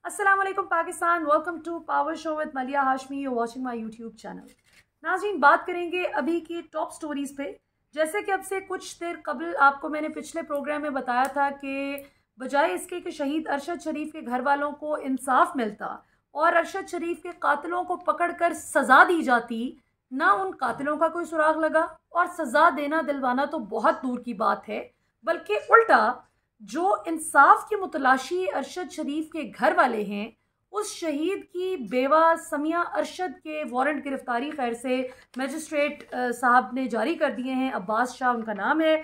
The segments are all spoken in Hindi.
अस्सलाम वालेकुम Pakistan, welcome to power show with Malia Hashmi. You watching my YouTube channel. नाज़रीन, बात करेंगे अभी की टॉप स्टोरीज पे। जैसे कि अब से कुछ देर कबल आपको मैंने पिछले प्रोग्राम में बताया था कि बजाय इसके कि शहीद अरशद शरीफ के घर वालों को इंसाफ मिलता और अरशद शरीफ के कातिलों को पकड़कर सज़ा दी जाती, ना उन कातिलों का कोई सुराग लगा और सज़ा देना दिलवाना तो बहुत दूर की बात है, बल्कि उल्टा जो इंसाफ की मुतलाशी अरशद शरीफ के घर वाले हैं, उस शहीद की बेवा समिया अरशद के वारंट गिरफ्तारी खैर से मजिस्ट्रेट साहब ने जारी कर दिए हैं। अब्बास शाह उनका नाम है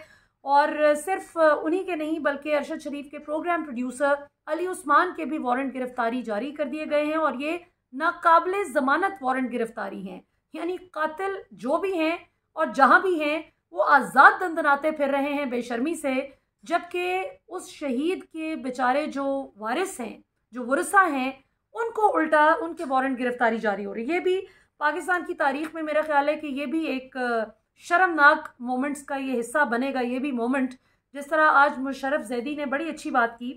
और सिर्फ उन्हीं के नहीं बल्कि अरशद शरीफ के प्रोग्राम प्रोड्यूसर अली उस्मान के भी वारंट गिरफ्तारी जारी कर दिए गए हैं और ये नाकाबिले ज़मानत वारंट गिरफ्तारी हैं। यानी कातिल जो भी हैं और जहाँ भी हैं वो आज़ाद दंदनाते फिर रहे हैं बेशर्मी से, जबकि उस शहीद के बेचारे जो वारिस हैं, जो वरसा हैं, उनको उल्टा उनके वारंट गिरफ्तारी जारी हो रही है। ये भी पाकिस्तान की तारीख में मेरा ख्याल है कि ये भी एक शर्मनाक मोमेंट्स का ये हिस्सा बनेगा। ये भी मोमेंट, जिस तरह आज मुशर्रफ जैदी ने बड़ी अच्छी बात की,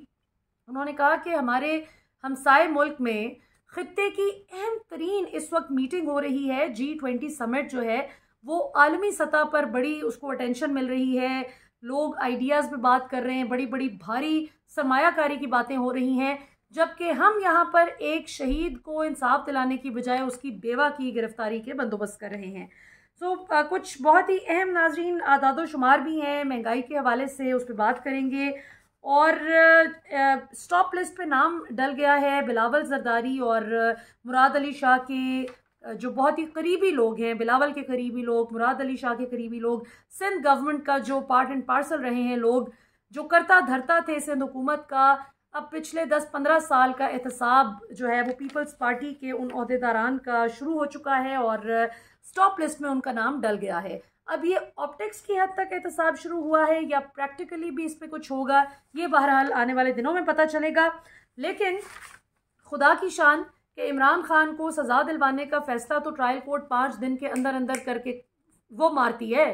उन्होंने कहा कि हमारे हमसाए मुल्क में खित्ते की अहम तरीन इस वक्त मीटिंग हो रही है। G20 समिट जो है वो आलमी सतह पर बड़ी उसको अटेंशन मिल रही है, लोग आइडियाज़ पे बात कर रहे हैं, बड़ी बड़ी भारी सरमायाकारी की बातें हो रही हैं, जबकि हम यहाँ पर एक शहीद को इंसाफ दिलाने की बजाय उसकी बेवा की गिरफ्तारी के बंदोबस्त कर रहे हैं। कुछ बहुत ही अहम नाजरीन आदादो शुमार भी हैं महंगाई के हवाले से, उस पर बात करेंगे। और स्टॉप लिस्ट पे नाम डल गया है बिलावल जरदारी और मुराद अली शाह के, जो बहुत ही करीबी लोग हैं, बिलावल के करीबी लोग, मुराद अली शाह के करीबी लोग, सिंध गवर्नमेंट का जो पार्ट एंड पार्सल रहे हैं लोग, जो करता धरता थे सिंध हुकूमत का। अब पिछले 10-15 साल का एहतसाब जो है वो पीपल्स पार्टी के उन ओहदेदारान का शुरू हो चुका है और स्टॉप लिस्ट में उनका नाम डल गया है। अब ये ऑप्टिक्स की हद तक एहतसाब शुरू हुआ है या प्रैक्टिकली भी इस पर कुछ होगा, ये बहरहाल आने वाले दिनों में पता चलेगा। लेकिन खुदा की शान कि इमरान खान को सज़ा दिलवाने का फैसला तो ट्रायल कोर्ट 5 दिन के अंदर अंदर करके वो मारती है,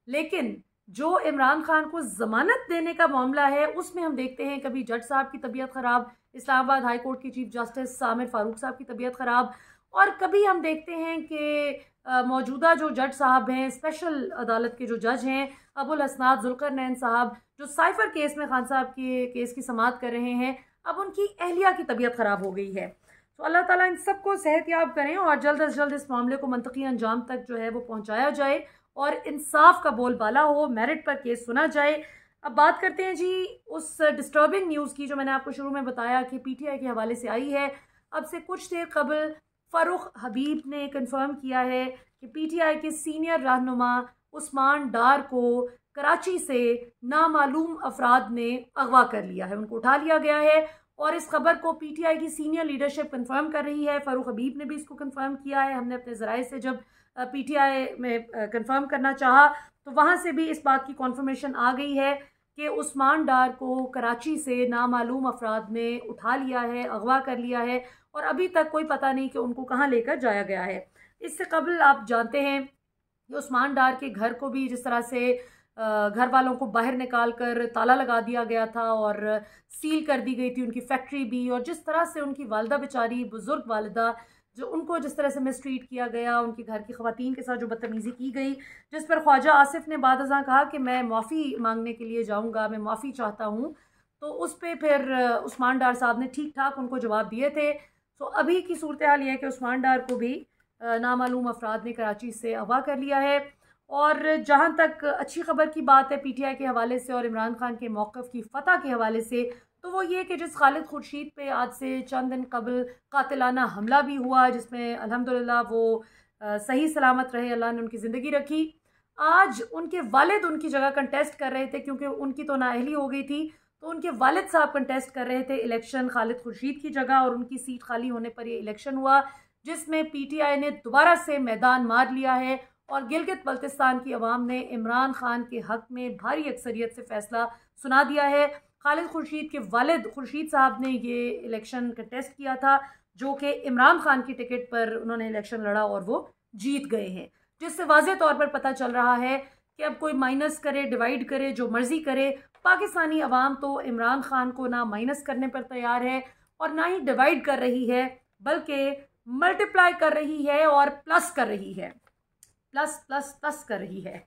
लेकिन जो इमरान खान को ज़मानत देने का मामला है उसमें हम देखते हैं कभी जज साहब की तबीयत ख़राब, इस्लामाबाद हाई कोर्ट के चीफ जस्टिस सामिर फारूक साहब की तबीयत ख़राब, और कभी हम देखते हैं कि मौजूदा जो जज साहब हैं, स्पेशल अदालत के जो जज हैं अबुल हसनात जुल्करनैन साहब, जो साइफर केस में खान साहब के केस की समाअत कर रहे हैं, अब उनकी अहलिया की तबीयत ख़राब हो गई है। तो अल्लाह ताला इन सबको सेहतयाब करें और जल्द अज जल्द इस मामले को मंतकी अंजाम तक जो है वो पहुँचाया जाए और इंसाफ का बोलबाला हो, मेरिट पर केस सुना जाए। अब बात करते हैं जी उस डिस्टर्बिंग न्यूज़ की जो मैंने आपको शुरू में बताया कि PTI के हवाले से आई है। अब से कुछ देर कबल फ़ारूक हबीब ने कंफर्म किया है कि PTI के सीनियर रहनुमा उस्मान डार को कराची से नामालूम अफराद ने अगवा कर लिया है, उनको उठा लिया गया है और इस खबर को PTI की सीनियर लीडरशिप कंफर्म कर रही है। फ़ारूक हबीब ने भी इसको कंफर्म किया है। हमने अपने ज़राए से जब PTI में कंफर्म करना चाहा तो वहाँ से भी इस बात की कॉन्फर्मेशन आ गई है कि उस्मान डार को कराची से नामालूम अफराद ने उठा लिया है, अगवा कर लिया है और अभी तक कोई पता नहीं कि उनको कहाँ लेकर जाया गया है। इससे कबल आप जानते हैं कि उस्मान डार के घर को भी जिस तरह से घर वालों को बाहर निकाल कर ताला लगा दिया गया था और सील कर दी गई थी उनकी फैक्ट्री भी, और जिस तरह से उनकी वालिदा बेचारी बुज़ुर्ग वालिदा, जो उनको जिस तरह से मिसट्रीट किया गया, उनकी घर की ख़वातीन के साथ जो बदतमीज़ी की गई, जिस पर ख्वाजा आसिफ ने बाद अज़ां कहा कि मैं माफ़ी मांगने के लिए जाऊँगा, मैं माफ़ी चाहता हूँ, तो उस पर फिर उस्मान डार साहब ने ठीक ठाक उनको जवाब दिए थे। तो अभी की सूरत हाल ये है कि उस्मान डार को भी नामालूम अफराद ने कराची से अगवा कर लिया है। और जहाँ तक अच्छी खबर की बात है PTI के हवाले से और इमरान खान के मौक़िफ़ की फ़तह के हवाले से, तो वो ये कि जिस खालिद खुर्शीद पे आज से चंद दिन कबल कातिलाना हमला भी हुआ, जिसमें अल्हम्दुलिल्लाह वो सही सलामत रहे, अल्लाह ने उनकी ज़िंदगी रखी। आज उनके वालिद उनकी जगह कंटेस्ट कर रहे थे क्योंकि उनकी तो नाअहली हो गई थी, तो उनके वालिद साहब कंटेस्ट कर रहे थे इलेक्शन खालिद खुर्शीद की जगह और उनकी सीट खाली होने पर ये इलेक्शन हुआ, जिसमें PTI ने दोबारा से मैदान मार लिया है और गिलगित बल्तिस्तान की अवाम ने इमरान खान के हक़ में भारी अक्सरियत से फ़ैसला सुना दिया है। खालिद खुर्शीद के वालिद खुर्शीद साहब ने ये इलेक्शन कंटेस्ट किया था, जो कि इमरान खान की टिकट पर उन्होंने इलेक्शन लड़ा और वो जीत गए हैं, जिससे वाज़े तौर पर पता चल रहा है कि अब कोई माइनस करे, डिवाइड करे, जो मर्ज़ी करे, पाकिस्तानी अवाम तो इमरान खान को ना माइनस करने पर तैयार है और ना ही डिवाइड कर रही है, बल्कि मल्टीप्लाई कर रही है और प्लस कर रही है, प्लस प्लस प्लस कर रही है।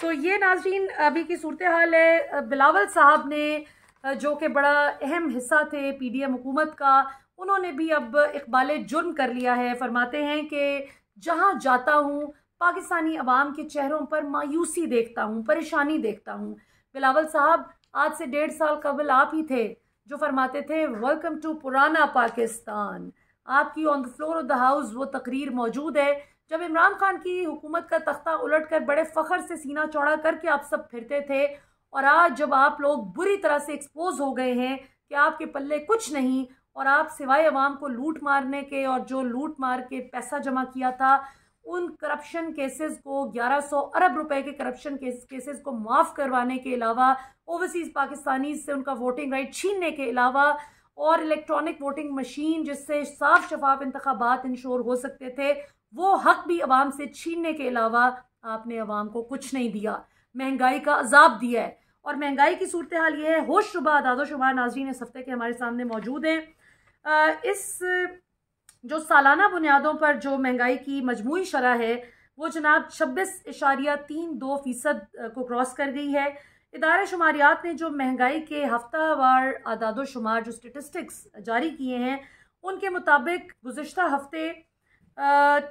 तो ये नाज़रीन अभी की सूरत हाल है। बिलावल साहब ने जो कि बड़ा अहम हिस्सा थे PDM हुकूमत का, उन्होंने भी अब इकबाल जुर्म कर लिया है। फरमाते हैं कि जहाँ जाता हूँ पाकिस्तानी अवाम के चेहरों पर मायूसी देखता हूँ, परेशानी देखता हूँ। बिलावल साहब आज से 1.5 साल कबल आप ही थे जो फरमाते थे वेलकम टू पुराना पाकिस्तान। आपकी on the floor of the house वो तकरीर मौजूद है जब इमरान खान की हुकूमत का तख्ता उलटकर बड़े फ़ख्र से सीना चौड़ा करके आप सब फिरते थे। और आज जब आप लोग बुरी तरह से एक्सपोज हो गए हैं कि आपके पल्ले कुछ नहीं और आप सिवाय अवाम को लूट मारने के और जो लूट मार के पैसा जमा किया था उन करप्शन केसेस को 1100 अरब रुपए के करप्शन केसेस को माफ़ करवाने के अलावा, ओवरसीज़ पाकिस्तानी से उनका वोटिंग राइट छीनने के अलावा और इलेक्ट्रॉनिक वोटिंग मशीन जिससे साफ शफाफ इंतखाबात इंश्योर हो सकते थे, वो हक भी अवाम से छीनने के अलावा आपने अवाम को कुछ नहीं दिया। महंगाई का अजाब दिया है और महंगाई की सूरत हाल ये है। होशरुबा आदादो शुमार नाज़रीन इस हफ्ते के हमारे सामने मौजूद हैं। इस जो सालाना बुनियादों पर जो महंगाई की मजमूई शरह है वो जनाब 26.32% को क्रॉस कर गई है। इदारे शुमारियात ने जो महंगाई के हफ्तावार आदादो शुमार जो स्टेटिस्टिक्स जारी किए हैं उनके मुताबिक गुज़िश्ता हफ्ते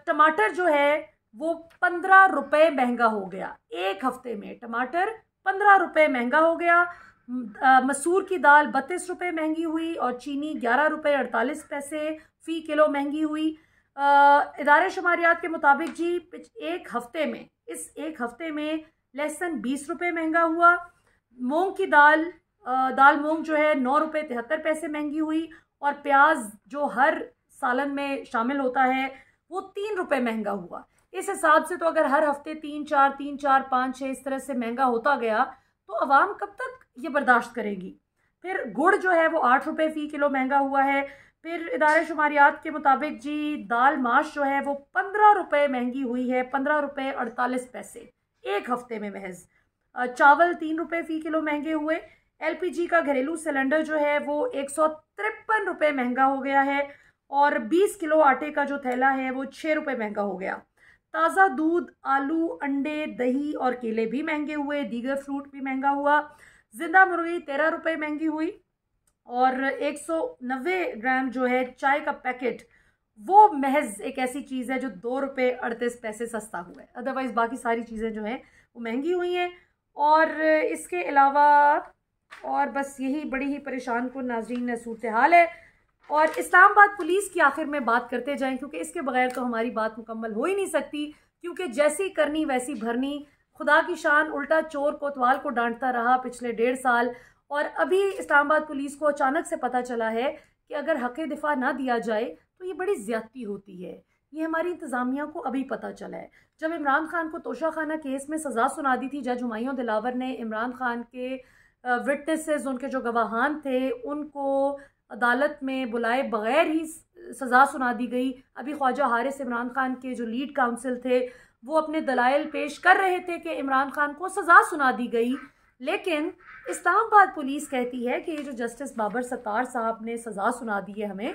टमाटर जो है वो 15 रुपये महंगा हो गया। एक हफ्ते में टमाटर 15 रुपये महंगा हो गया। मसूर की दाल 32 रुपये महंगी हुई और चीनी 11 रुपये 48 पैसे फ़ी किलो महंगी हुई। इदारे शुमारियात के मुताबिक जी एक हफ्ते में, इस एक हफ्ते में लहसुन 20 रुपये महंगा हुआ। मूंग की दाल मूंग जो है 9 रुपये 73 पैसे महंगी हुई और प्याज जो हर सालन में शामिल होता है वो 3 रुपये महंगा हुआ। इस हिसाब से तो अगर हर हफ्ते 3 4 5 6 इस तरह से महंगा होता गया तो अवाम कब तक ये बर्दाश्त करेगी। फिर गुड़ जो है वो 8 रुपये फ़ी किलो महंगा हुआ है। फिर इदारे शुमारियात के मुताबिक जी दाल माश जो है वो 15 रुपये महंगी हुई है, 15 रुपये 48 पैसे एक हफ्ते में महज। चावल 3 रुपये फ़ी किलो महंगे हुए। LPG का घरेलू सिलेंडर जो है वो 153 रुपये महंगा हो गया है और 20 किलो आटे का जो थैला है वो 6 रुपये महंगा हो गया। ताज़ा दूध, आलू, अंडे, दही और केले भी महंगे हुए। दीगर फ्रूट भी महंगा हुआ। जिंदा मुर्गी 13 रुपये महंगी हुई और 190 ग्राम जो है चाय का पैकेट वो महज एक ऐसी चीज़ है जो 2 रुपये 38 पैसे सस्ता हुआ है। अदरवाइज़ बाकी सारी चीज़ें जो हैं वो महंगी हुई हैं। और इसके अलावा और बस यही बड़ी ही परेशान कुन नाज़रीन सूरत हाल है। और इस्लामाबाद पुलिस की आखिर में बात करते जाएं क्योंकि इसके बगैर तो हमारी बात मुकम्मल हो ही नहीं सकती, क्योंकि जैसी करनी वैसी भरनी। खुदा की शान उल्टा चोर कोतवाल को डांटता रहा पिछले 1.5 साल और अभी इस्लामाबाद पुलिस को अचानक से पता चला है कि अगर हक़ दिफा ना दिया जाए तो ये बड़ी ज़्यादती होती है। ये हमारी इंतज़ामिया को अभी पता चला है। जब इमरान खान को तोशाखाना केस में सज़ा सुना दी थी, जज हुमायूं दिलावर ने इमरान खान के विटनेसेस, उनके जो गवाहान थे, उनको अदालत में बुलाए बग़ैर ही सज़ा सुना दी गई। अभी ख्वाजा हारिस इमरान खान के जो लीड काउंसिल थे वो अपने दलाइल पेश कर रहे थे कि इमरान खान को सज़ा सुना दी गई, लेकिन इस्लामाबाद पुलिस कहती है कि ये जो जस्टिस बाबर सत्तार साहब ने सज़ा सुना दी है हमें,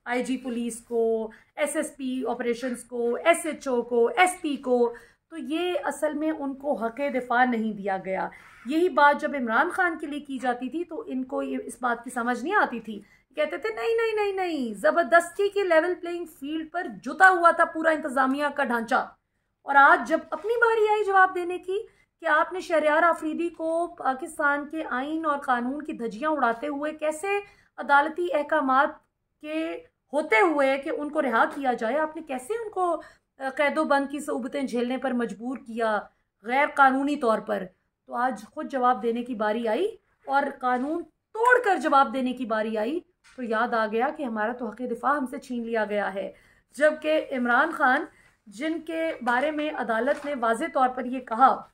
IG पुलिस को, SSP ऑपरेशंस को, SHO को, SP को, तो ये असल में उनको हक़ दिफा नहीं दिया गया। यही बात जब इमरान खान के लिए की जाती थी तो इनको ये इस बात की समझ नहीं आती थी। कहते थे नहीं नहीं नहीं नहीं, ज़बरदस्ती के लेवल प्लेइंग फील्ड पर जुता हुआ था पूरा इंतज़ामिया का ढांचा। और आज जब अपनी बारी आई जवाब देने की कि आपने शहरयार आफरीदी को पाकिस्तान के आइन और कानून की धज्जियाँ उड़ाते हुए कैसे अदालती अहकामात के होते हुए कि उनको रिहा किया जाए, आपने कैसे उनको कैदोबंद की सऊबतें झेलने पर मजबूर किया गैर कानूनी तौर पर। तो आज खुद जवाब देने की बारी आई और कानून तोड़कर जवाब देने की बारी आई तो याद आ गया कि हमारा तो हक़ दिफा हमसे छीन लिया गया है। जबकि इमरान खान, जिनके बारे में अदालत ने वाज़े तौर पर यह कहा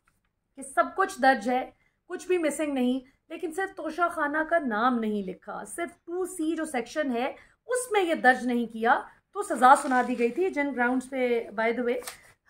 कि सब कुछ दर्ज है, कुछ भी मिसिंग नहीं, लेकिन सिर्फ तोशाखाना का नाम नहीं लिखा, सिर्फ 2C जो सेक्शन है उसमें यह दर्ज नहीं किया, तो सज़ा सुना दी गई थी। जिन ग्राउंड्स पे बाय द वे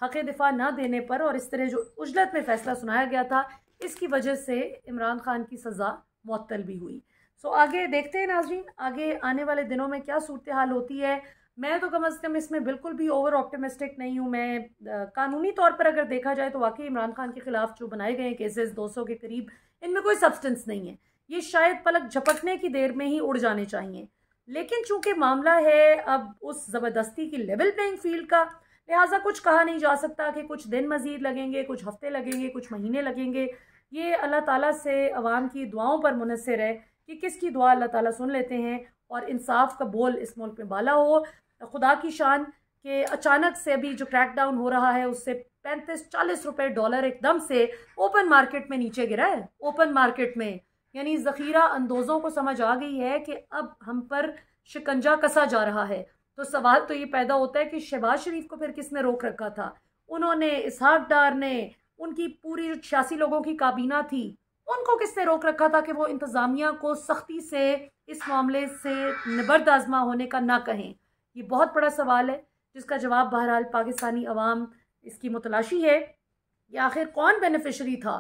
हक़ दिफा ना देने पर और इस तरह जो उजलत में फ़ैसला सुनाया गया था, इसकी वजह से इमरान खान की सज़ा मुअत्तल भी हुई। सो आगे देखते हैं नाज़रीन, आगे आने वाले दिनों में क्या सूरत हाल होती है। मैं तो कम अज़ कम इसमें बिल्कुल भी ओवर ऑप्टिमिस्टिक नहीं हूँ। मैं कानूनी तौर पर अगर देखा जाए तो वाकई इमरान खान के खिलाफ जो बनाए गए हैं केसेस 200 के करीब, इनमें कोई सब्सटेंस नहीं है। ये शायद पलक झपकने की देर में ही उड़ जाने चाहिए। लेकिन चूंकि मामला है अब उस ज़बरदस्ती की लेवल प्लेइंग फील्ड का, लिहाजा कुछ कहा नहीं जा सकता कि कुछ दिन मज़ीद लगेंगे, कुछ हफ्ते लगेंगे, कुछ महीने लगेंगे। ये अल्लाह ताला से अवाम की दुआओं पर मुनहसर है कि किसकी दुआ अल्लाह ताला सुन लेते हैं और इंसाफ का बोल इस मुल्क में बाला हो। खुदा की शान के अचानक से अभी जो क्रैकडाउन हो रहा है उससे 35-40 रुपए डॉलर एकदम से ओपन मार्केट में नीचे गिरा है। ओपन मार्केट में यानी ज़ख़ीरा अंदोज़ों को समझ आ गई है कि अब हम पर शिकंजा कसा जा रहा है। तो सवाल तो ये पैदा होता है कि शहबाज शरीफ को फिर किसने रोक रखा था? उन्होंने, इसहाक डार ने, उनकी पूरी जो 86 लोगों की काबीना थी, उनको किसने रोक रखा था कि वो इंतज़ामिया को सख्ती से इस मामले से निबर्द आज़मा होने का ना कहें? ये बहुत बड़ा सवाल है जिसका जवाब बहरहाल पाकिस्तानी अवाम इसकी मुतलाशी है कि आखिर कौन बेनिफिशरी था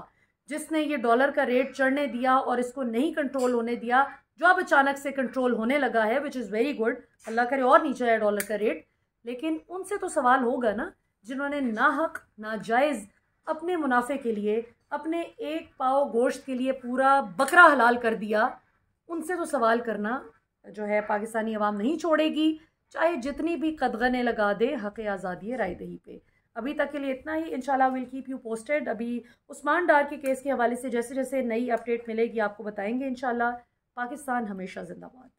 जिसने ये डॉलर का रेट चढ़ने दिया और इसको नहीं कंट्रोल होने दिया, जो अब अचानक से कंट्रोल होने लगा है, विच इज़ वेरी गुड। अल्लाह करे और नीचे आए डॉलर का रेट। लेकिन उनसे तो सवाल होगा ना जिन्होंने नाहक नाजायज़ अपने मुनाफे के लिए, अपने एक पाव गोश्त के लिए पूरा बकरा हलाल कर दिया। उनसे तो सवाल करना जो है पाकिस्तानी अवाम नहीं छोड़ेगी, चाहे जितनी भी कदगने लगा दे हक़ आज़ादी राय दही पे। अभी तक के लिए इतना ही। इंशाल्लाह विल कीप यू पोस्टेड। अभी उस्मान डार के केस के हवाले से जैसे जैसे नई अपडेट मिलेगी आपको बताएंगे इंशाल्लाह। पाकिस्तान हमेशा जिंदाबाद।